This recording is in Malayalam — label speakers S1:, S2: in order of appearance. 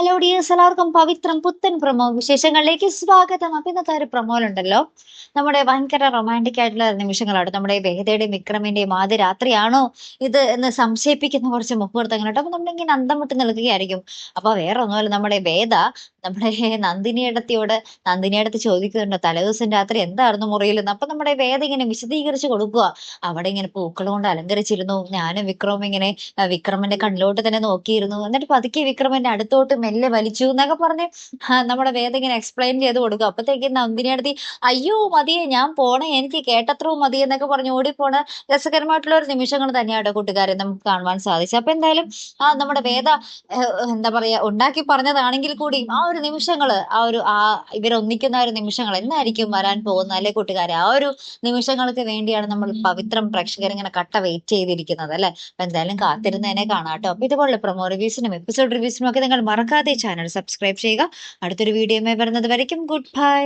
S1: ഹലോ ഡിയേഴ്സ്, എല്ലാവർക്കും പവിത്രം പുത്തൻ പ്രൊമോ വിശേഷങ്ങളിലേക്ക് സ്വാഗതം. അപ്പൊ ഇന്നത്തെ ഒരു പ്രൊമോയിലുണ്ടല്ലോ, നമ്മുടെ ഭയങ്കര റൊമാൻറ്റിക് ആയിട്ടുള്ള നിമിഷങ്ങളാണ്. നമ്മുടെ വേദയുടെയും വിക്രമിന്റെയും ആദ്യ രാത്രിയാണോ ഇത് എന്ന് സംശയിപ്പിക്കുന്ന കുറച്ച് മുഹൂർത്തങ്ങളുണ്ട്. അപ്പൊ നമ്മളിങ്ങനെ അന്തം വിട്ട് നിൽക്കുകയായിരിക്കും. അപ്പൊ വേറെ ഒന്നുമല്ല, നമ്മുടെ വേദ നമ്മുടെ നന്ദിനിയടത്ത് ചോദിക്കുന്നുണ്ട്, തലേദിവസം രാത്രി എന്തായിരുന്നു മുറിയിലെന്ന്. അപ്പൊ നമ്മുടെ വേദ ഇങ്ങനെ വിശദീകരിച്ച് കൊടുക്കുക. അവിടെ ഇങ്ങനെ പൂക്കൾ കൊണ്ട് അലങ്കരിച്ചിരുന്നു, ഞാനും വിക്രവും ഇങ്ങനെ വിക്രമന്റെ കണ്ണിലോട്ട് തന്നെ നോക്കിയിരുന്നു, എന്നിട്ട് പതുക്കെ വിക്രമന്റെ അടുത്തോട്ട് മെല്ലെ വലിച്ചു എന്നൊക്കെ പറഞ്ഞ് നമ്മുടെ വേദ ഇങ്ങനെ എക്സ്പ്ലെയിൻ ചെയ്ത് കൊടുക്കും. അപ്പത്തേക്കും നന്ദിനിയടുത്ത് അയ്യോ മതിയെ, ഞാൻ പോണേ, എനിക്ക് കേട്ടത്രവും മതി എന്നൊക്കെ പറഞ്ഞ് ഓടിപ്പോണ രസകരമായിട്ടുള്ള ഒരു നിമിഷങ്ങൾ തന്നെയാണ് കൂട്ടുകാരെ നമുക്ക് കാണുവാൻ സാധിച്ചത്. അപ്പൊ എന്തായാലും നമ്മുടെ വേദ എന്താ പറയാ ഉണ്ടാക്കി പറഞ്ഞതാണെങ്കിൽ കൂടി ആ ഒരു നിമിഷങ്ങള്, ഇവരൊന്നിക്കുന്ന ഒരു നിമിഷങ്ങൾ എന്നായിരിക്കും വരാൻ പോകുന്നത് അല്ലെ കൂട്ടുകാരെ? ആ ഒരു നിമിഷങ്ങൾക്ക് വേണ്ടിയാണ് നമ്മൾ പവിത്രം പ്രേക്ഷകർ ഇങ്ങനെ കട്ട വെയിറ്റ് ചെയ്തിരിക്കുന്നത് അല്ലെ. അപ്പൊ എന്തായാലും കാത്തിരുന്നതിനെ കാണാട്ടോ. അപ്പൊ ഇതുപോലുള്ള പ്രൊമോ റിവ്യൂസിനും എപ്പിസോഡ് റിവ്യൂസിനും ഒക്കെ നിങ്ങൾ മറക്കാതെ ചാനൽ സബ്സ്ക്രൈബ് ചെയ്യുക. അടുത്തൊരു വീഡിയോ വരുന്നത് വരയ്ക്കും ഗുഡ് ബൈ.